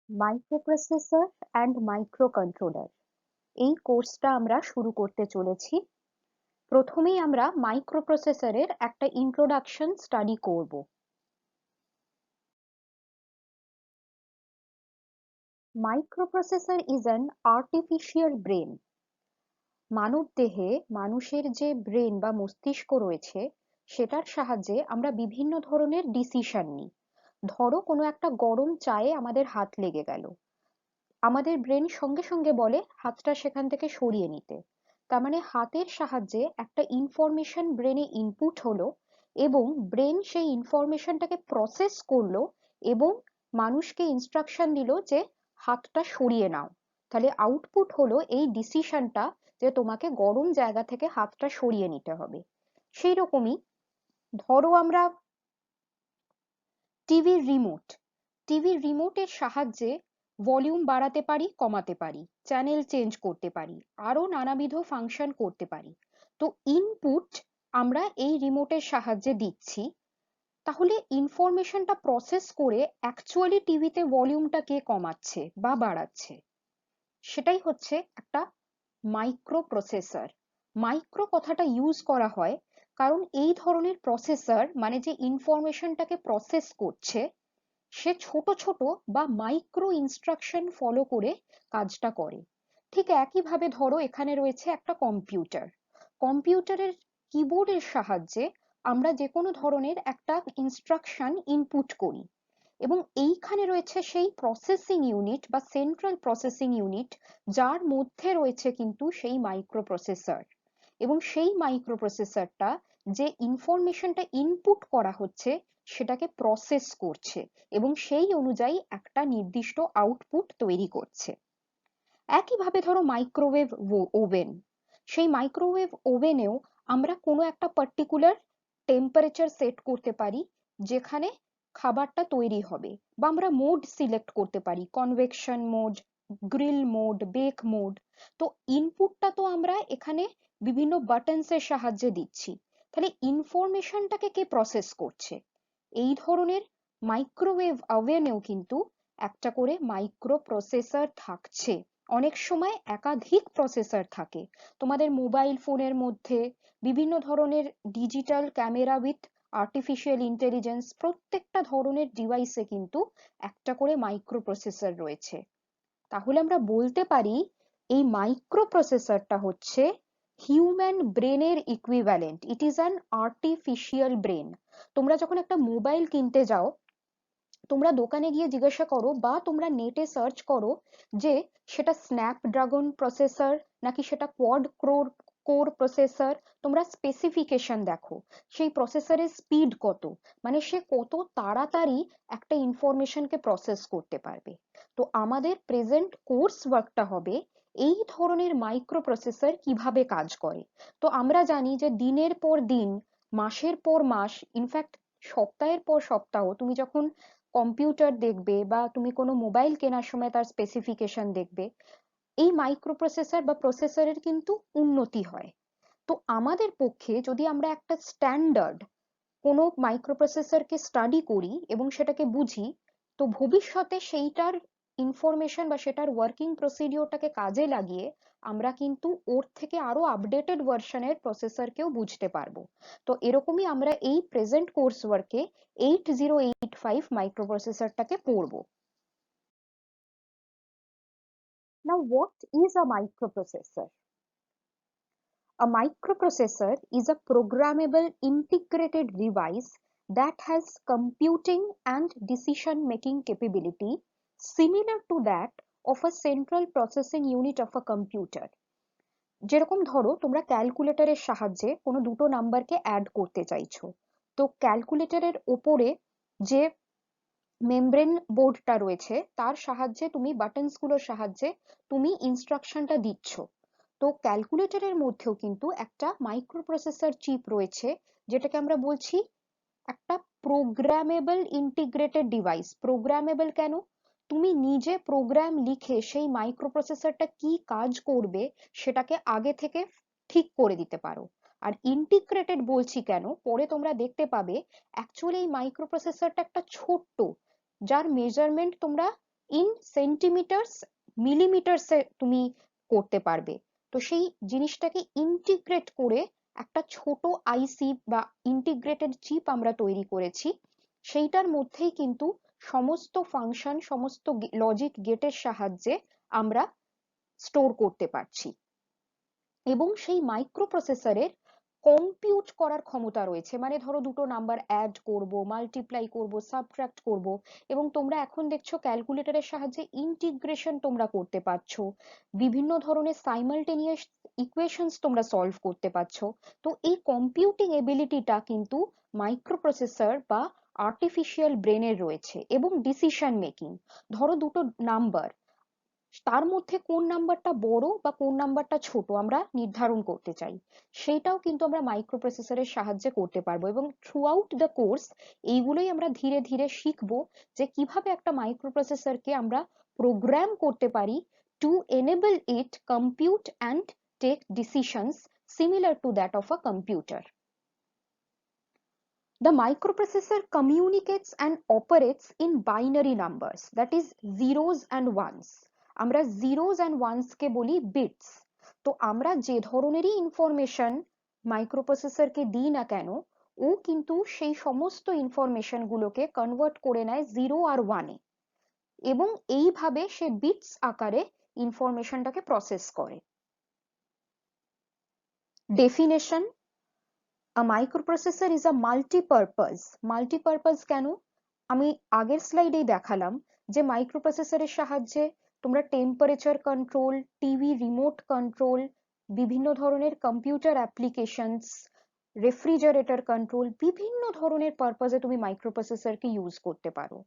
Microprocessor and microcontroller এই কোর্সটা আমরা শুরু করতে চলেছি। প্রথমেই আমরা মাইক্রোপ্রসেসরের একটা ইন্ট্রোডাকশন স্টাডি করব। Microprocessor is an artificial brain. মানব দেহে মানুষের যে ব্রেন বা মস্তিষ্ক রয়েছে সেটার সাহায্যে আমরা বিভিন্ন ধরনের ডিসিশন নিই। ধরো কোনো একটা গরম চায়ে আমাদের হাত লেগে গেল, আমাদের ব্রেন সঙ্গে সঙ্গে বলে হাতটা সেখান থেকে সরিয়ে নিতে। তার মানে হাতের সাহায্যে একটা ইনফরমেশন ব্রেনে ইনপুট হলো এবং ব্রেন সেই ইনফরমেশনটাকে প্রসেস করলো এবং মানুষকে ইনস্ট্রাকশন দিল যে হাতটা সরিয়ে নাও। তাহলে আউটপুট হলো এই ডিসিশনটা যে তোমাকে গরম জায়গা থেকে হাতটা সরিয়ে নিতে হবে। সেই রকমই ধরো আমরা টিভির রিমোটের সাহায্যে ভলিউম বাড়াতে পারি, কমাতে পারি, চ্যানেল চেঞ্জ করতে পারি, আরো নানাবিধ ফাংশন করতে পারি। তো ইনপুট আমরা এই রিমোটের সাহায্যে দিচ্ছি। তাহলে ইনফরমেশনটা প্রসেস করে অ্যাকচুয়ালি টিভিতে ভলিউমটা কে কমাচ্ছে বা বাড়াচ্ছে, সেটাই হচ্ছে একটা মাইক্রো প্রসেসর। মাইক্রো কথাটা ইউজ করা হয় কারণ এই ধরনের প্রসেসর মানে যে ইনফরমেশনটাকে প্রসেস করছে সে ছোট ছোট বা মাইক্রো ইনস্ট্রাকশন ফলো করে কাজটা করে। ঠিক একইভাবে ধরো এখানে রয়েছে একটা কম্পিউটারের কিবোর্ডের সাহায্যে আমরা যে কোনো ধরনের একটা ইনস্ট্রাকশন ইনপুট করি এবং এইখানে রয়েছে সেই প্রসেসিং ইউনিট বা সেন্ট্রাল প্রসেসিং ইউনিট যার মধ্যে রয়েছে কিন্তু সেই মাইক্রো প্রসেসর এবং সেই মাইক্রো প্রসেসরটা যে ইনফরমেশনটা ইনপুট করা হচ্ছে সেটাকে প্রসেস করছে এবং সেই অনুযায়ী একটা নির্দিষ্ট আউটপুট তৈরি করছে। একইভাবে ধরো মাইক্রোওয়েভ ওভেন, সেই মাইক্রোওয়েভ ওভেনেও আমরা কোনো একটা পার্টিকুলার টেম্পারেচার সেট করতে পারি যেখানে খাবারটা তৈরি হবে, বা আমরা মোড সিলেক্ট করতে পারি, convection mode, grill mode, bake mode. তো ইনপুটটা তো আমরা এখানে বিভিন্ন বাটনস এর সাহায্যে দিচ্ছি। তাহলে ইনফরমেশনটাকে কে প্রসেস করছে? এই ধরনের মাইক্রোওয়েভ ওভেনেও কিন্তু একটা করে মাইক্রো প্রসেসর থাকছে। অনেক সময় একাধিক প্রসেসর থাকে। তোমাদের মোবাইল ফোনের মধ্যে বিভিন্ন ধরনের digital camera with artificial intelligence, প্রত্যেকটা ধরনের ডিভাইসে কিন্তু একটা করে মাইক্রো প্রসেসর রয়েছে। তাহলে আমরা বলতে পারি এই মাইক্রো প্রসেসরটা হচ্ছে হিউম্যান ব্রেনের equivalent, it is an artificial brain. তোমরা যখন একটা মোবাইল কিনতে যাও, তোমরা দোকানে গিয়ে জিজ্ঞাসা করো বা তোমরা নেটে সার্চ করো যে সেটা স্ন্যাপড্রাগন প্রসেসর নাকি সেটা কোয়াড কোর প্রসেসর। তোমরা স্পেসিফিকেশন দেখো সেই প্রসেসরের স্পিড কত, মানে সে কত তাড়াতাড়ি একটা ইনফরমেশনকে প্রসেস করতে পারবে। তো আমাদের প্রেজেন্ট কোর্স ওয়ার্কটা হবে এই ধরনের মাইক্রো প্রসেসর কিভাবে কাজ করে। তো আমরা জানি যে দিনের পর দিন, মাসের পর মাস, ইনফ্যাক্ট সপ্তাহের পর সপ্তাহ তুমি যখন কম্পিউটার দেখবে বা তুমি কোনো মোবাইল কেনার সময় তার স্পেসিফিকেশন দেখবে, এই মাইক্রোপ্রসেসর বা প্রসেসরের কিন্তু উন্নতি হয়। তো আমাদের পক্ষে যদি আমরা একটা স্ট্যান্ডার্ড কোনো মাইক্রোপ্রসেসরকে স্টাডি করি এবং সেটাকে বুঝি, তো ভবিষ্যতে সেইটার ইনফরমেশন বা সেটার ওয়ার্কিং প্রসিডিওরটাকে কাজে লাগিয়ে আমরা কিন্তু ওর থেকে আরো আপডেটেড ভার্সনের প্রসেসরকেও বুঝতে পারবো। তো এরকমই আমরা এই প্রেজেন্ট কোর্স ওয়ার্কে 8085 মাইক্রোপ্রসেসরটাকে পড়বো। Now what is a microprocessor? A microprocessor is a programmable integrated device that has computing and decision-making capability similar to that of a central processing unit of a computer. যেরকম ধরো তোমরা ক্যালকুলেটরের সাহায্যে কোনো দুটো নাম্বারকে add করতে চাইছো, তো ক্যালকুলেটরের ওপরে যে মেমব্রেন বোর্ডটা রয়েছে তার সাহায্যে তুমি বাটনস গুলোর সাহায্যে তুমি ইনস্ট্রাকশনটা দিচ্ছ। তো ক্যালকুলেটরের মধ্যেও কিন্তু একটা মাইক্রোপ্রসেসর চিপ রয়েছে যেটাকে আমরা বলছি একটা প্রোগ্রামেবল ইন্টিগ্রেটেড ডিভাইস। প্রোগ্রামেবল কেন? তুমি নিজে প্রোগ্রাম লিখে সেই মাইক্রোপ্রসেসরটা কি কাজ করবে সেটাকে আগে থেকে ঠিক করে দিতে পারো। আর ইন্টিগ্রেটেড বলছি কেন, পরে তোমরা দেখতে পাবে অ্যাকচুয়ালি এই মাইক্রোপ্রসেসরটা একটা ছোট্ট, যার মেজারমেন্ট তোমরা ইন সেন্টিমিটার্স মিলিমিটার্সে তুমি করতে পারবে। তো সেই জিনিসটাকে ইন্টিগ্রেট করে একটা ছোট আইসি বা ইন্টিগ্রেটেড চিপ আমরা তৈরি করেছি। সেইটার মধ্যেই কিন্তু সমস্ত ফাংশন, সমস্ত লজিক গেটের সাহায্যে আমরা স্টোর করতে পারছি। এবং সেই মাইক্রো প্রসেসরের কম্পিউট করার ক্ষমতা রয়েছে, মানে ধরো দুটো নাম্বার অ্যাড করব, মাল্টিপ্লাই করব, সাবট্রাক্ট করব, এবং তোমরা এখন দেখছো ক্যালকুলেটরের সাহায্যে ইন্টিগ্রেশন তোমরা করতে পারছো, বিভিন্ন ধরনের সাইমালটেনিয়াস ইকুয়েশনস তোমরা সলভ করতে পারছো। তো এই কম্পিউটিং এবিলিটিটা কিন্তু মাইক্রো প্রসেসর বা আর্টিফিশিয়াল ব্রেনের রয়েছে। এবং ডিসিশন মেকিং, ধরো দুটো নাম্বার, তার মধ্যে কোন নাম্বারটা বড় বা কোন নাম্বারটা ছোট আমরা নির্ধারণ করতে চাই, সেটাও কিন্তু আমরা মাইক্রোপ্রসেসরের সাহায্যে করতে পারবো। এবং থ্রু আউট দ্য কোর্স এইগুলোই আমরা ধীরে ধীরে শিখবো যে কিভাবে একটা মাইক্রোপ্রসেসরকে আমরা প্রোগ্রাম করতে পারি to enable it compute and take decisions similar to that of a computer. The microprocessor communicates and operates in binary numbers, that is zeros and ones. আমরা zeros and ones কে বলি bits। তো আমরা যে ধরনেরই information মাইক্রোপ্রসেসরকে দিই না কেন, ও কিন্তু সেই সমস্ত ইনফরমেশন গুলোকে কনভার্ট করে নেয় জিরো আর ওয়ানে, এবং এইভাবে সে বিটস আকারে ইনফরমেশনটাকে প্রসেস করে। Definition: A microprocessor is a multi-purpose. Multi-purpose কেন? আমি আগের স্লাইডেই দেখালাম যে মাইক্রোপ্রসেসরের সাহায্যে তোমরা temperature control, TV remote control, বিভিন্ন ধরনের কম্পিউটার অ্যাপ্লিকেশনস, রেফ্রিজারেটর কন্ট্রোল, বিভিন্ন ধরনের পারপাজে তুমি মাইক্রোপ্রসেসরকে ইউজ করতে পারো।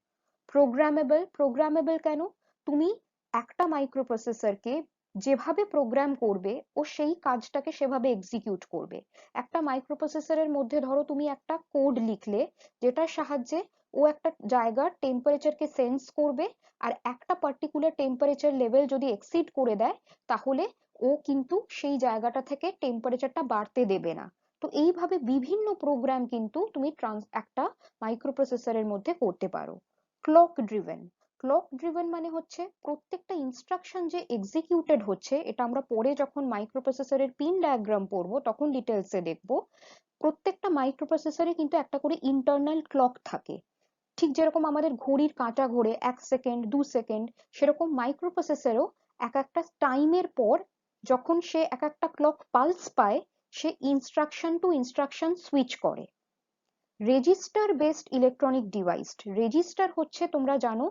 প্রোগ্রামেবল, প্রোগ্রামেবল কেন? তুমি একটা মাইক্রোপ্রসেসরকে যেভাবে প্রোগ্রাম করবে ও সেই কাজটাকে সেভাবে এক্সিকিউট করবে। একটা মাইক্রোপ্রসেসরের মধ্যে ধরো তুমি একটা কোড লিখলে, যেটার সাহায্যে ও একটা জায়গার টেম্পারেচারকে সেন্স করবে, আর একটা পার্টিকুলার টেম্পারেচার লেভেল যদি এক্সিড করে দেয় তাহলে ও কিন্তু সেই জায়গাটা থেকে টেম্পারেচারটা বাড়তে দেবে না। তো এইভাবে বিভিন্ন প্রোগ্রাম কিন্তু তুমি একটা মাইক্রোপ্রসেসরের মধ্যে করতে পারো। ক্লক ড্রিভেন, ক্লক ড্রিভেন মানে হচ্ছে প্রত্যেকটা ইনস্ট্রাকশন যে এক্সিকিউটেড হচ্ছে, এটা আমরা পরে যখন মাইক্রোপ্রসেসরের পিন ডায়াগ্রাম পড়বো তখন ডিটেলসে দেখবো। প্রত্যেকটা মাইক্রোপ্রসেসরে কিন্তু একটা করে ইন্টারনাল ক্লক থাকে। ঠিক যেরকম আমাদের ঘড়ির কাঁটা ঘোরে 1 সেকেন্ড 2 সেকেন্ড, সেরকম মাইক্রোপ্রসেসরেও এক একটা টাইমের পর যখন সে এক একটা ক্লক পালস পায়, সে ইনস্ট্রাকশন টু ইনস্ট্রাকশন সুইচ করে। Register based electronic device, register হচ্ছে তোমরা জানো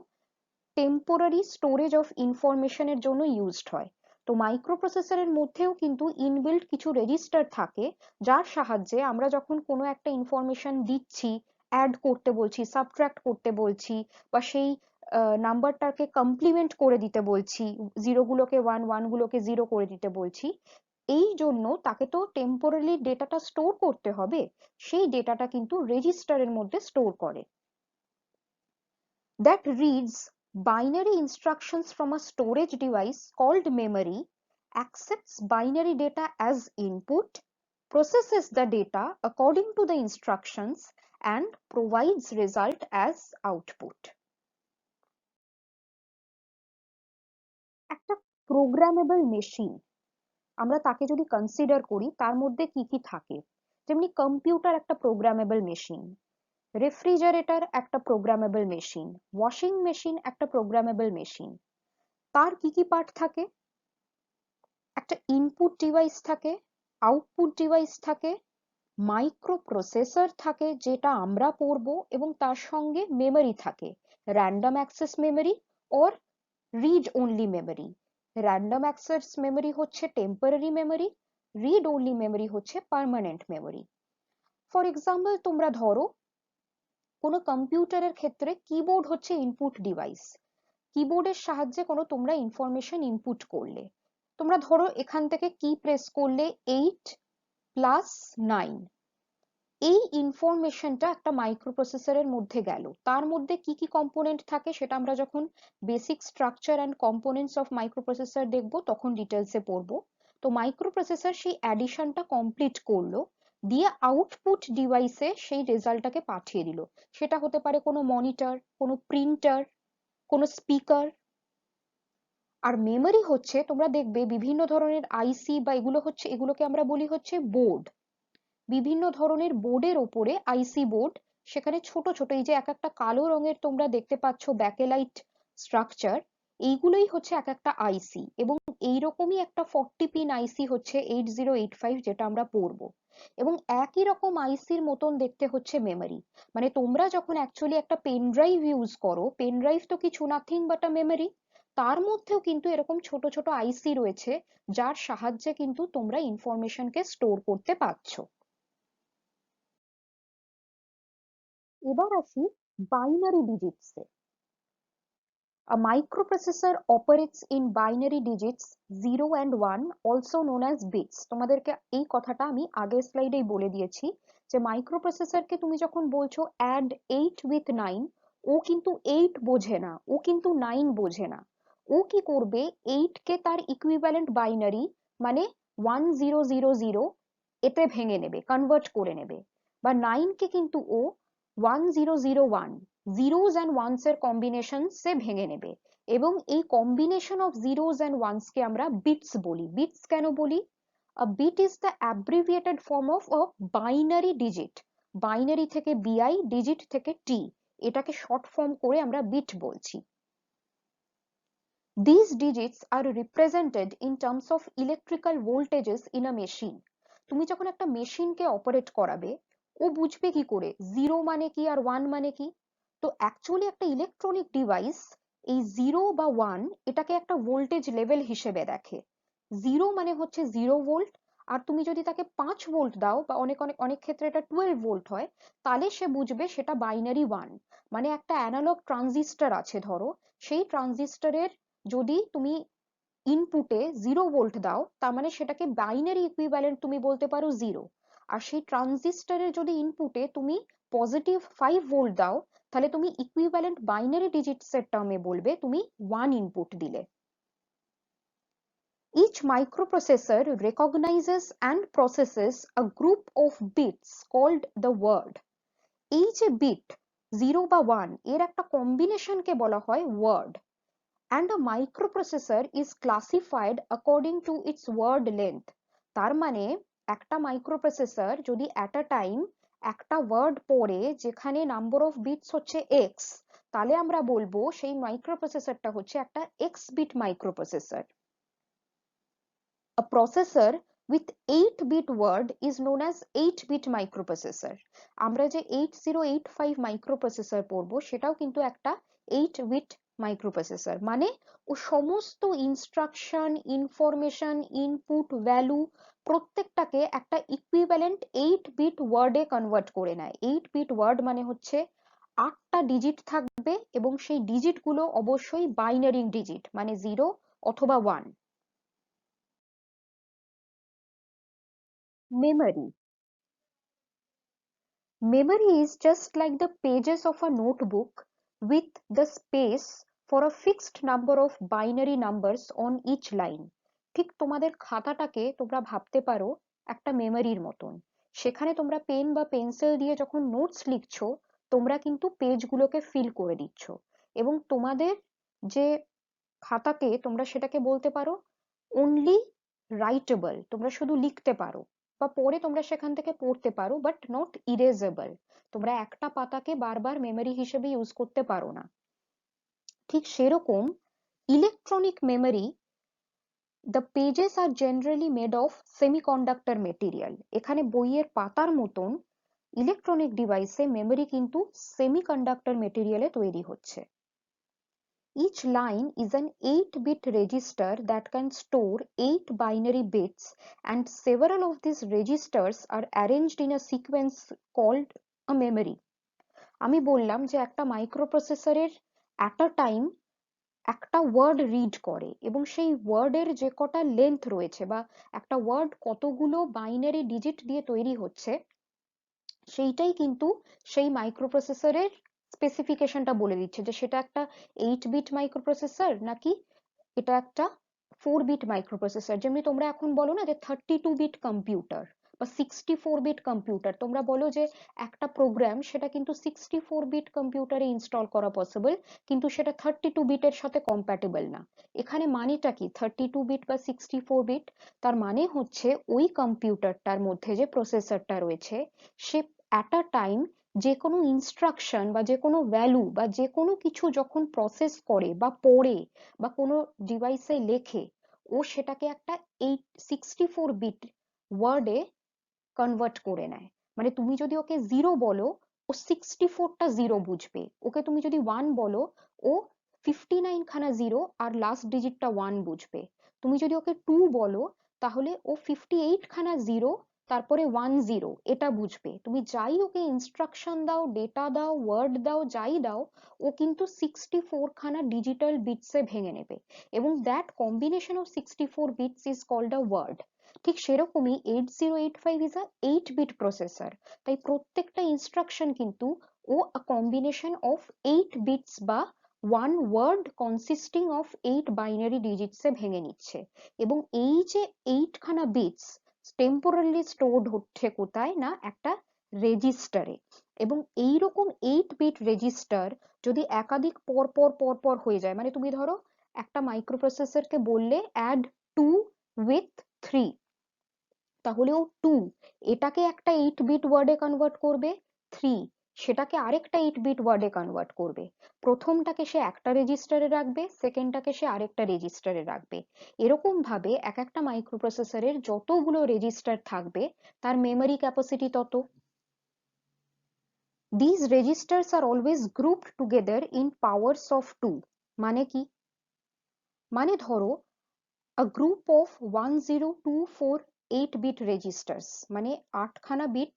টেম্পোরারি স্টোরেজ অফ ইনফরমেশনের জন্য ইউজড হয়। তো মাইক্রোপ্রসেসরের মধ্যেও কিন্তু ইনবিল্ট কিছু রেজিস্টার থাকে, যার সাহায্যে আমরা যখন কোনো একটা ইনফরমেশন দিচ্ছি, অ্যাড করতে বলছি, সাবট্রাক্ট করতে বলছি, বা সেই নাম্বারটাকে কমপ্লিমেন্ট করে দিতে বলছি, জিরোগুলোকে ওয়ান, ওয়ানগুলোকে জিরো করে দিতে বলছি, এই জন্য তাকে তো টেম্পোরারি ডেটাটা স্টোর করতে হবে, সেই ডেটাটা কিন্তু রেজিস্টারের মধ্যে স্টোর করে। That reads binary instructions from a storage device called memory, accepts binary data as input, processes the data according to the instructions, and provides result as output. একটা প্রোগ্রামেবল মেশিন আমরা তাকে যদি কনসিডার করি, তার মধ্যে কি কি থাকে? যেমনি কম্পিউটার একটা প্রোগ্রামেবল মেশিন, রেফ্রিজারেটর একটা প্রোগ্রামেবল মেশিন, ওয়াশিং মেশিন একটা প্রোগ্রামেবল মেশিন। তার কি কি পার্ট থাকে? একটা ইনপুট ডিভাইস থাকে, আউটপুট ডিভাইস থাকে, মাইক্রো প্রসেসর থাকে যেটা আমরা পড়বো, এবং তার সঙ্গে মেমরি থাকে, random access memory or read only memory. Random access memory হচ্ছে temporary memory, read only memory হচ্ছে পার্মানেন্ট মেমরি। ফর এক্সাম্পল তোমরা ধরো কোনো কম্পিউটারের ক্ষেত্রে কিবোর্ড হচ্ছে ইনপুট ডিভাইস। কিবোর্ডের সাহায্যে কোনো তোমরা ইনফরমেশন ইনপুট করলে, তোমরা ধরো এখান থেকে কি প্রেস করলে 8+9, এই ইনফরমেশনটা একটা মাইক্রোপ্রসেসরের মধ্যে গেল। তার মধ্যে কি কি কম্পোনেন্ট থাকে সেটা আমরা যখন basic structure and components of microprocessor দেখবো তখন ডিটেলসে পড়বো। তো মাইক্রোপ্রসেসর সেই অ্যাডিশনটা কমপ্লিট করলো, দিয়ে আউটপুট ডিভাইসে সেই রেজাল্টটাকে পাঠিয়ে দিল। সেটা হতে পারে কোনো মনিটর, কোনো প্রিন্টার, কোনো স্পিকার, আর মেমরি হচ্ছে, তোমরা দেখবে বিভিন্ন ধরনের আইসি বা এগুলোকে আমরা বলি হচ্ছে বোর্ড। বিভিন্ন ধরনের বোর্ডের ওপরে আইসি বোর্ড, সেখানে ছোট ছোট এই যে এক একটা কালো রঙের তোমরা দেখতে পাচ্ছ ব্যাকেলাইট স্ট্রাকচার, এইগুলোই হচ্ছে এক একটা আইসি। এবং এইরকমই একটা 40 পিন আইসি হচ্ছে 8085, যেটা আমরা পড়বো। এবং একই রকম আইসির মতন দেখতে হচ্ছে মেমরি। মানে তোমরা যখন অ্যাকচুয়ালি একটা পেন ড্রাইভ ইউজ করো, পেন ড্রাইভ তো কিছু নাথিং বাট আ মেমরি, তার মধ্যেও কিন্তু এরকম ছোট ছোট আইসি রয়েছে, যার সাহায্যে কিন্তু তোমরা ইনফরমেশনকে স্টোর করতে পারছো। এবার আসি binary ডিজিটসে। A microprocessor operates in binary digits 0 and 1, also known as bits. তোমাদেরকে এই কথাটা আমি আগের স্লাইডেই বলে দিয়েছি যে মাইক্রোপ্রসেসরকে তুমি যখন বলছো add 8 with 9, ও কিন্তু 8 বোঝে না, ও কিন্তু 9 বোঝে না। ও কি করবে, 8 কে তার ইকুইভ্যালেন্ট বাইনারি মানে 1000 এতে ভেঙে নেবে, কনভার্ট করে নেবে। বা 9 কে কিন্তু ও 1001 জিরোস অ্যান্ড ওয়ান্স এর কম্বিনেশন সে ভেঙে নেবে। এবং এই combination of zeros and ones কে আমরা বিটস বলি। বিটস কেন বলি? A bit is the abbreviated form of a binary digit. Binary থেকে বিআই, ডিজিট থেকে টি, এটাকে শর্ট ফর্ম করে আমরা বিট বলছি। These digits are represented in terms of electrical voltages in a machine. তুমি যখন একটা মেশিনকে অপারেট করাবে, ও বুঝবে কি করে জিরো মানে কি আর ওয়ান মানে কি? তো অ্যাকচুয়ালি একটা ইলেকট্রনিক ডিভাইস এই জিরো বা ওয়ান এটাকে একটা ভোল্টেজ লেভেল হিসেবে দেখে। জিরো মানে হচ্ছে 0 ভোল্ট, আর তুমি যদি তাকে 5 ভোল্ট দাও বা অনেক অনেক অনেক ক্ষেত্রে এটা 12 ভোল্ট হয়, তাহলে সে বুঝবে সেটা বাইনারি ওয়ান। মানে একটা অ্যানালগ ট্রানজিস্টর আছে ধরো, সেই ট্রানজিস্টরের যদি তুমি ইনপুটে 0 ভোল্ট দাও, তার মানে সেটাকে বাইনারি ইকুইভ্যালেন্ট তুমি বলতে পারো জিরো। আর সেই ট্রানজিস্টরের যদি ইনপুটে তুমি +5 ভোল্ট দাও, তাহলে তুমি ইকুইভ্যালেন্ট বাইনারি ডিজিটস এর টার্মে বলবে তুমি ওয়ান ইনপুট দিলে। Each microprocessor recognizes and processes a group of bits called the word. এই যে বিট জিরো বা ওয়ান এর একটা কম্বিনেশনকে বলা হয় word. And a microprocessor is classified according to its word length. তার মানে একটা মাইক্রোপ্রসেসর যদি at a time একটা ওয়ার্ড পড়ে যেখানে নাম্বার অফ বিটস হচ্ছে এক্স, তাহলে আমরা বলবো সেই মাইক্রোপ্রসেসরটা হচ্ছে একটা x bit microprocessor. A processor with 8-bit word is known as 8-bit microprocessor. আমরা যে 8085 মাইক্রোপ্রসেসর পড়বো সেটাও কিন্তু একটা 8-bit মাইক্রোপ্রসেসর। মানে ও সমস্ত ইনস্ট্রাকশন, ইনফরমেশন, ইনপুট, ভ্যালু প্রত্যেকটাকে একটা ইকুইভ্যালেন্ট 8-bit ওয়ার্ডে কনভার্ট করে নেয়। 8-bit ওয়ার্ড মানে হচ্ছে 8টা ডিজিট থাকবে এবং সেই ডিজিট গুলো অবশ্যই বাইনারি ডিজিট, মানে জিরো অথবা one. Memory. Memory is just like the pages of a notebook with the space for a fixed number of binary numbers on each line. ঠিক তোমাদের খাতাটাকে তোমরা ভাবতে পারো একটা মেমরির মতন। সেখানে তোমরা পেন বা পেন্সিল দিয়ে যখন নোটস লিখছো, তোমরা কিন্তু পেজগুলোকে ফিল করে দিচ্ছ। এবং তোমাদের যে খাতাকে তোমরা সেটাকে বলতে পারো অনলি রাইটেবল, তোমরা শুধু লিখতে পারো বা পরে তোমরা সেখান থেকে পড়তে পারো, বাট নট ইরেজেবল। তোমরা একটা পাতাকে বারবার মেমরি হিসেবে ইউজ করতে পারো না। ঠিক সেরকম electronic memory, the pages are generally made of semiconductor material. এখানে বইয়ের পাতার মতন ইলেকট্রনিক ডিভাইসে মেমরি কিন্তু সেমিকন্ডাক্টর মেটেরিয়ালে তৈরি হচ্ছে। Each line is an 8-bit register that can store 8 binary bits, and several of these registers are arranged in a sequence called a memory. আমি বললাম যে একটা মাইক্রোপ্রসেসরের at a time একটা ওয়ার্ড রিড করে, এবং সেই ওয়ার্ডের যে কটা লেন্থ রয়েছে বা একটা ওয়ার্ড কতগুলো বাইনারি ডিজিট দিয়ে তৈরি হচ্ছে, সেইটাই কিন্তু সেই মাইক্রোপ্রসেসরের স্পেসিফিকেশনটা বলে দিচ্ছে যে সেটা একটা 8-বিট মাইক্রোপ্রসেসর নাকি এটা একটা 4-বিট মাইক্রোপ্রসেসর। যেমনি তোমরা এখন বলো না যে 32-বিট কম্পিউটার বা 64 বিট কম্পিউটার, তোমরা বলো যে একটা প্রোগ্রাম সেটা কিন্তু 64 বিট কম্পিউটারে ইনস্টল করা পসিবল, কিন্তু সেটা 32 বিটের সাথে কম্প্যাটেবল না। এখানে মানেটা কি 32 বিট বা 64 বিট? তার মানে হচ্ছে ওই কম্পিউটারটার মধ্যে যে প্রসেসরটা রয়েছে সে অ্যাট আ টাইম যে কোনো ইনস্ট্রাকশন বা যে কোনো ভ্যালু বা যে কোনো কিছু যখন প্রসেস করে বা পড়ে বা কোনো ডিভাইসে লেখে, ও সেটাকে একটা 64 বিট ওয়ার্ডে কনভার্ট করে নেয়। মানে তুমি যদি ওকে জিরো বলো, ও 64টা জিরো বুঝবে। ওকে তুমি যদি ওয়ান বলো, ও 59 খানা জিরো আর লাস্ট ডিজিটটা ওয়ান বুঝবে। তুমি যদি ওকে টু বলো, তাহলে ও 58 খানা জিরো তারপরে ওয়ান জিরো এটা বুঝবে। তুমি যাই ওকে ইনস্ট্রাকশন দাও, ডেটা দাও, ওয়ার্ড দাও, যাই দাও, ও কিন্তু 64 খানা ডিজিটাল বিটসে ভেঙে নেবে। এবং that combination of 64 bits is called a word. ঠিক সেরকমই 8085 ইজ আ 8 বিট প্রসেসর। তাই প্রত্যেকটা ইনস্ট্রাকশন কিন্তু ও আ কম্বিনেশন অফ 8 বিটস বা one word consisting of 8 binary ডিজিটসে ভেঙে নিচ্ছে। এবং এই যে 8 খানা বিটস টেম্পোরালি স্টোরড হচ্ছে কোথায় না একটা রেজিস্টারে। এবং এইরকম 8 বিট রেজিস্টার যদি একাধিক পর পর পর পর হয়ে যায়, মানে তুমি ধরো একটা মাইক্রোপ্রসেসরকে বললে অ্যাড টু উইথ থ্রি, তাহলে ও টু এটাকে একটা 8 বিট ওয়ার্ডে কনভার্ট করবে, থ্রি সেটাকে আরেকটা 8 বিট ওয়ার্ডে কনভার্ট করবে। প্রথমটাকে সে একটা রেজিস্টারে রাখবে, সেকেন্ডটাকে সে আরেকটা রেজিস্টারে রাখবে। এরকম ভাবে এক একটা মাইক্রোপ্রসেসরের যতগুলো রেজিস্টার থাকবে তার মেমরি ক্যাপাসিটি তত। These registers are always grouped together in powers of 2। মানে কি? মানে ধরো a group of 10248 bit registers, মানে 8 খানা বিট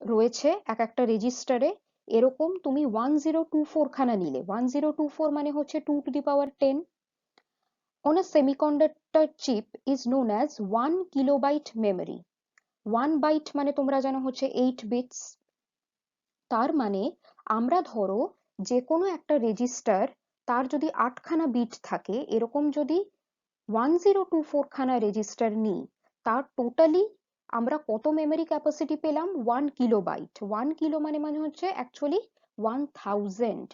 রয়েছে এক একটা রেজিস্টারে। এরকম তুমি 1024 খানা নিলে, 1024 মানে হচ্ছে 2 to the power 10। On a semiconductor chip is known as 1 kilobyte memory। 1 byte মানে তোমরা জানো হচ্ছে 8 বিটস। তার মানে আমরা ধরো যে কোনো একটা রেজিস্টার, তার যদি 8 খানা বিট থাকে, এরকম যদি 1024 খানা রেজিস্টার নিই, তার টোটালি আমরা কত মেমরি ক্যাপাসিটি পেলাম? 1 কিলোবাইট। 1 কিলো মানে হচ্ছে অ্যাকচুয়ালি 1000।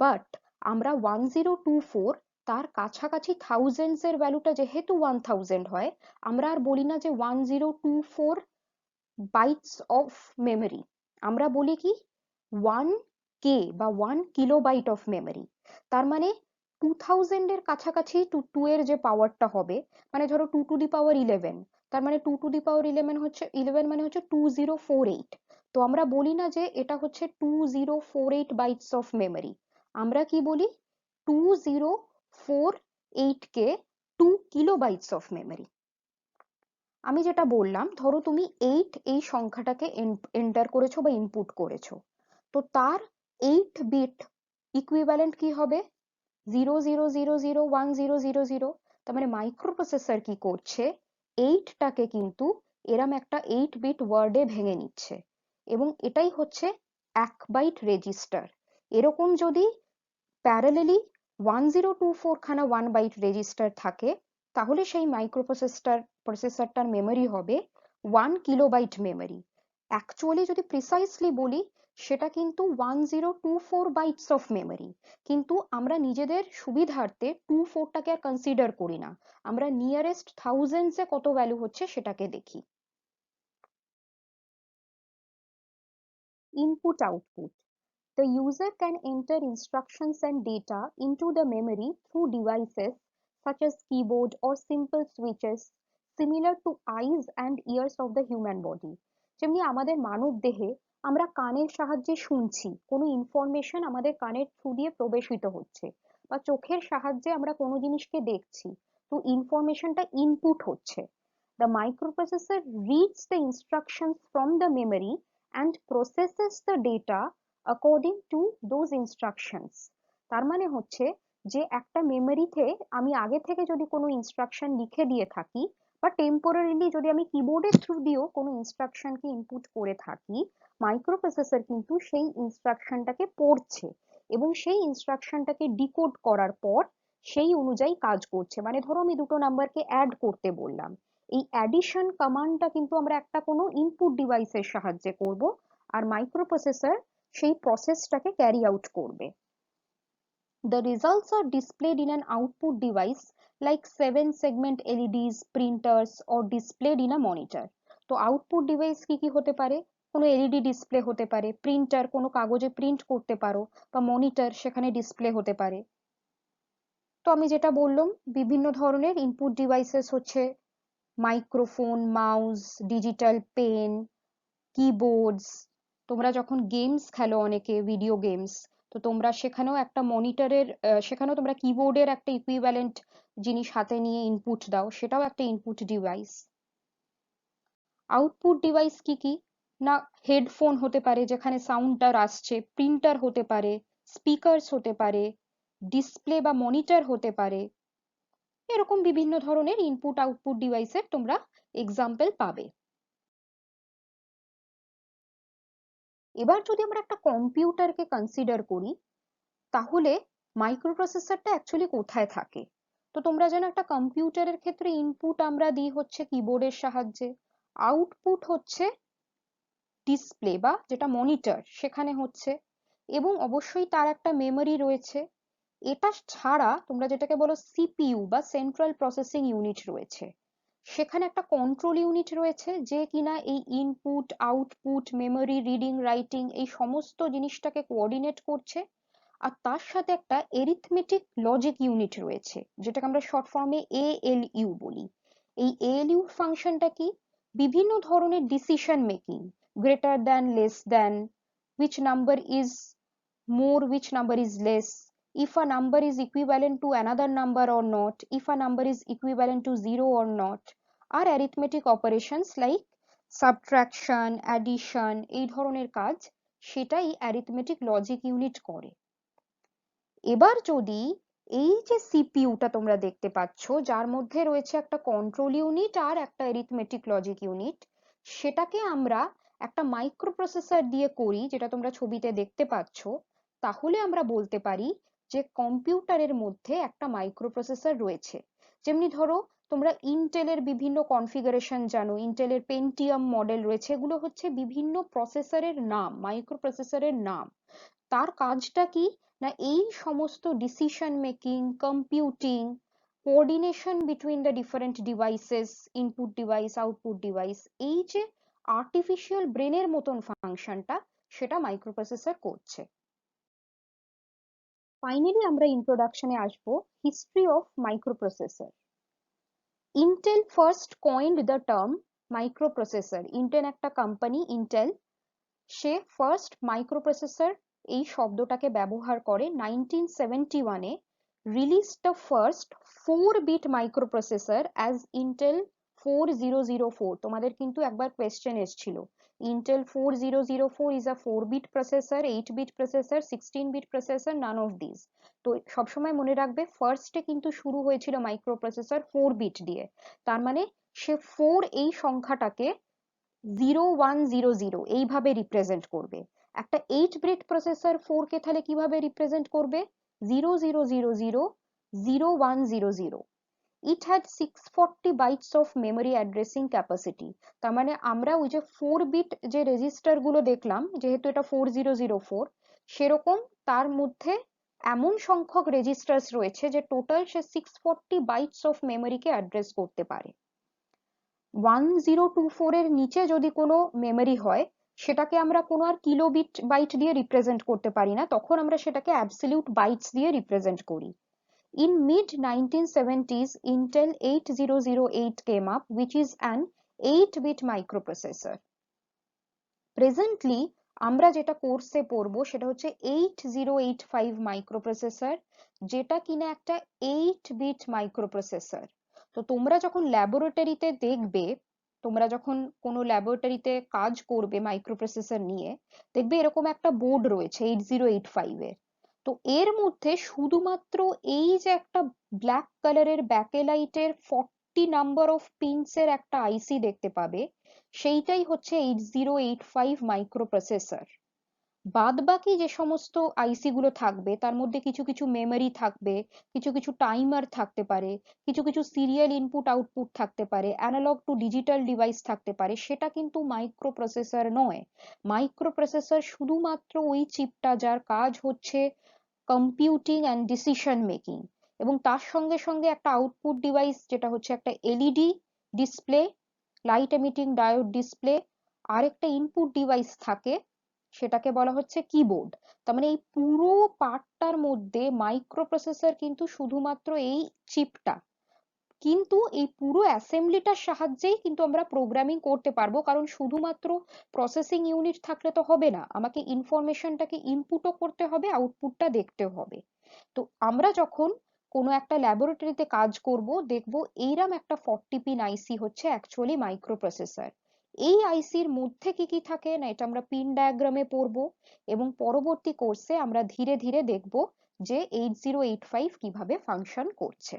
বাট আমরা 1024 তার কাছাকাছি থাউজেন্ডস এর ভ্যালুটা যেহেতু 1000 হয়, আমরা আর বলি না যে 1024 বাইটস অফ মেমরি, আমরা বলি কি 1 কে বা 1 কিলোবাইট অফ মেমরি। তার মানে 2000 এর কাছাকাছি টু এর যে পাওয়ারটা হবে, মানে ধরো 2 to the power 11, তার মানে 2 to the power 11 হচ্ছে 11 মানে হচ্ছে 2048। তো আমরা বলি না যে এটা হচ্ছে 2048 বাইটস অফ মেমরি, আমরা কি বলি 2048 কে 2 কিলোবাইটস অফ মেমরি। আমি যেটা বললাম, ধরো তুমি 8 এই সংখ্যাটাকে এন্টার করেছো বা ইনপুট করেছো, তো তার 8 বিট ইকুইভ্যালেন্ট কি হবে? 00001000। তার মানে মাইক্রোপ্রসেসর কি করছে, 8টাকে কিন্তু এরম একটা 8 বিট ওয়ার্ডে ভেঙে নিচ্ছে। এবং এটাই হচ্ছে 1 বাইট রেজিস্টার। এরকম যদি প্যারালালি 1024 খানা 1 বাইট রেজিস্টার থাকে, তাহলে সেই প্রসেসরটার মেমরি হবে 1 কিলোবাইট মেমরি। অ্যাকচুয়ালি যদি প্রিসাইসলি বলি, সেটা কিন্তু 1024 বাইটস অফ মেমরি। কিন্তু আমরা নিজেদের সুবিধার্থে 24টাকে আর কনসিডার করি না, আমরা নিয়ারেস্ট থাউজেন্ডসে কত ভ্যালু হচ্ছে সেটাকে দেখি। Input output: the user can enter instructions and data into the memory through devices such as keyboard or simple switches similar to eyes and ears of the human body। যেমনি আমাদের মানব দেহে আমরা কানের সাহায্যে শুনছি, কোনো ইনফরমেশন আমাদের কানের থ্রু দিয়ে প্রবেশিত হচ্ছে, বা চোখের সাহায্যে আমরা কোনো জিনিসকে দেখছি, তো ইনফরমেশনটা ইনপুট হচ্ছে। The microprocessor reads the instructions from the memory and processes the data according to those instructions। তার মানে হচ্ছে যে একটা মেমোরিতে আমি আগে থেকে যদি কোনো ইনস্ট্রাকশন লিখে দিয়ে থাকি, বা টেম্পোরারিলি যদি আমি কিবোর্ডের থ্রু দিয়েও কোনো ইনস্ট্রাকশনকে ইনপুট করে থাকি, মাইক্রোপ্রসেসর কিন্তু সেই ইনস্ট্রাকশনটাকে পড়ছে এবং সেই ইনস্ট্রাকশনটাকে ডিকোড করার পর সেই অনুযায়ী কাজ করছে। মানে ধরো আমি দুটো নাম্বারকে অ্যাড করতে বললাম, এই অ্যাডিশন কমান্ডটা কিন্তু আমরা একটা কোনো ইনপুট ডিভাইসের সাহায্যে করব, আর মাইক্রোপ্রসেসর সেই প্রসেসটাকে ক্যারি আউট করবে। The results are displayed in an output device like 7-segment LEDs, printers, or displayed in a monitor. তো আউটপুট ডিভাইস কি কি হতে পারে? কোনো এলইডি ডিসপ্লে হতে পারে, প্রিন্টার কোনো কাগজে প্রিন্ট করতে পারো, বা মনিটর সেখানে ডিসপ্লে হতে পারে। তো আমি যেটা বললাম, বিভিন্ন ধরনের ইনপুট ডিভাইসেস হচ্ছে microphone, mouse, digital pen, keyboards. তোমরা যখন গেমস খেলো, অনেকে ভিডিও গেমস, তো তোমরা সেখানেও একটা মনিটরের, সেখানেও তোমরা কিবোর্ডের একটা ইকুইভ্যালেন্ট জিনিস হাতে নিয়ে ইনপুট দাও, সেটাও একটা ইনপুট ডিভাইস। আউটপুট ডিভাইস কি কি? না, হেডফোন হতে পারে যেখানে সাউন্ডটা আসছে, প্রিন্টার হতে পারে, স্পিকারস হতে পারে, ডিসপ্লে বা মনিটর হতে পারে। এরকম বিভিন্ন ধরনের ইনপুট আউটপুট ডিভাইসের তোমরা এক্সাম্পল পাবে। এবার যদি আমরা একটা কম্পিউটারকে কনসিডার করি, তাহলে মাইক্রোপ্রসেসরটা অ্যাকচুয়ালি কোথায় থাকে? তো তোমরা জানো একটা কম্পিউটারের ক্ষেত্রে ইনপুট আমরা দিই হচ্ছে কিবোর্ডের সাহায্যে, আউটপুট হচ্ছে ডিসপ্লে বা যেটা মনিটর সেখানে হচ্ছে, এবং অবশ্যই তার একটা মেমরি রয়েছে। এটা ছাড়া তোমরা যেটাকে বলো সিপিইউ বা সেন্ট্রাল প্রসেসিং ইউনিট রয়েছে, সেখানে একটা কন্ট্রোল ইউনিট রয়েছে যে কিনা এই input output memory reading writing এই সমস্ত জিনিসটাকে কোঅর্ডিনেট করছে। আর তার সাথে একটা এরিথমেটিক লজিক ইউনিট রয়েছে, যেটাকে আমরা শর্ট ফর্মে এএলইউ বলি। এই এএলইউ ফাংশনটা কি? বিভিন্ন ধরনের decision making, greater than, less than, which number is more, which number is less, if a number is equivalent to another number or not, if a number is equivalent to 0 or not, আর arithmetic operations like subtraction, addition, এই ধরনের কাজ, সেটাই arithmetic logic unit করে। এবার যদি এই যে সিপিইউটা তোমরা দেখতে পাচ্ছ, যার মধ্যে রয়েছে একটা কন্ট্রোল ইউনিট আর একটা অ্যারিথমেটিক লজিক ইউনিট, সেটাকে আমরা একটা মাইক্রোপ্রসেসর দিয়ে করি, যেটা তোমরা ছবিতে দেখতে পাচ্ছ, তাহলে আমরা বলতে পারি যে কম্পিউটারের মধ্যে একটা মাইক্রোপ্রসেসর রয়েছে। যেমনি ধরো, তোমরা ইন্টেলের বিভিন্ন কনফিগারেশন জানো, ইন্টেলের পেন্টিয়াম মডেল রয়েছে, এগুলো হচ্ছে বিভিন্ন প্রসেসরের নাম, মাইক্রোপ্রসেসরের নাম। তার কাজটা কি? না, এই সমস্ত decision making, computing, coordination between the different devices, input device, output device, এই যে আর্টিফিশিয়াল ব্রেনের মতন ফাংশনটা, সেটা মাইক্রোপ্রসেসর করছে। ফাইনালি আমরা ইন্ট্রোডাকশনে আসবো history of microprocessor. Intel first coined the term microprocessor. Intel একটা কোম্পানি, ইন্টেল, সে ফার্স্ট মাইক্রোপ্রসেসর এই শব্দটাকে ব্যবহার করে 1971-এ, release the first 4-bit microprocessor as Intel 4004। তোমাদের কিন্তু একবার কোয়েশ্চেন এসেছিল, Intel 4004 is a 4-bit processor, 8-bit processor, 16-bit processor, none of this. তো সবসময় মনে রাখবে, ফার্স্টে কিন্তু শুরু হয়েছিল মাইক্রোপ্রসেসর 4-bit দিয়ে, তার মানে সে 4 এই সংখ্যাটাকে 0100 এইভাবে রিপ্রেজেন্ট করবে। একটা 8-bit প্রসেসর 4 কে তাহলে কিভাবে রিপ্রেজেন্ট করবে? 00000100। It had 640 bytes of memory addressing capacity. তার মানে আমরা ওই যে 4-bit যে রেজিস্টার গুলো দেখলাম, যেহেতু এটা 4004, সেরকম তার মধ্যে এমন সংখ্যক রেজিস্টার্স রয়েছে যে টোটাল সে 640 বাইটস অফ মেমোরিকে অ্যাড্রেস করতে পারে। 1024 এর নিচে যদি কোনো মেমরি হয়, সেটাকে আমরা কোনো আর কিলোবিট বাইট দিয়ে রিপ্রেজেন্ট করতে পারি না, তখন আমরা সেটাকে অ্যাবসলিউট বাইটস দিয়ে রিপ্রেজেন্ট করি। In mid 1970s, Intel 8008 came up, which is an 8-bit microprocessor. Presently, আমরা যেটা কোর্সে পড়বো সেটা হচ্ছে 8085 মাইক্রোপ্রসেসর, যেটা কিনা একটা 8-bit মাইক্রোপ্রসেসর। তো তোমরা যখন ল্যাবরেটরিতে দেখবে, তোমরা যখন কোনো ল্যাবরেটরিতে কাজ করবে মাইক্রোপ্রসেসর নিয়ে, দেখবে এরকম একটা বোর্ড রয়েছে 8085 এর। তো এর মধ্যে শুধুমাত্র এই যে একটা ব্ল্যাক কালারের ব্যাকেলাইটের 40 নাম্বার অফ পিনস এর একটা আইসি দেখতে পাবে, সেইটাই হচ্ছে 8085 মাইক্রোপ্রসেসর। বাদবাকি যে সমস্ত আইসি গুলো থাকবে তার মধ্যে কিছু কিছু মেমরি থাকবে, কিছু কিছু টাইমার থাকতে পারে, কিছু কিছু সিরিয়াল ইনপুট আউটপুট থাকতে পারে, অ্যানালগ টু ডিজিটাল ডিভাইস থাকতে পারে, সেটা কিন্তু মাইক্রো প্রসেসর নয়। মাইক্রো প্রসেসর শুধুমাত্র ওই চিপটা যার কাজ হচ্ছে কম্পিউটিং অ্যান্ড ডিসিশন মেকিং, এবং তার সঙ্গে সঙ্গে একটা আউটপুট ডিভাইস যেটা হচ্ছে একটা LED display, light emitting diode display, আর একটা ইনপুট ডিভাইস থাকে, সেটাকে বলা হচ্ছে কিবোর্ড। তার মানে এই পুরো পার্টটার মধ্যে মাইক্রো প্রসেসর কিন্তু শুধুমাত্র এই চিপটা, কিন্তু এই পুরো অ্যাসেম্বলিটার সাহায্যেই কিন্তু আমরা প্রোগ্রামিং করতে পারবো, কারণ শুধুমাত্র প্রসেসিং ইউনিট থাকলে তো হবে না, আমাকে ইনফরমেশনটাকে ইনপুটও করতে হবে, আউটপুটটা দেখতেও হবে। তো আমরা যখন কোনো একটা ল্যাবরেটরিতে কাজ করব, দেখবো এইরকম একটা 40 পিন আইসি হচ্ছে অ্যাকচুয়ালি মাইক্রো প্রসেসর। এই আইসির মধ্যে কি কি থাকে না, এটা আমরা পিন ডায়াগ্রামে পড়বো, এবং পরবর্তী কোর্সে আমরা ধীরে ধীরে দেখব যে 8085 কিভাবে ফাংশন করছে।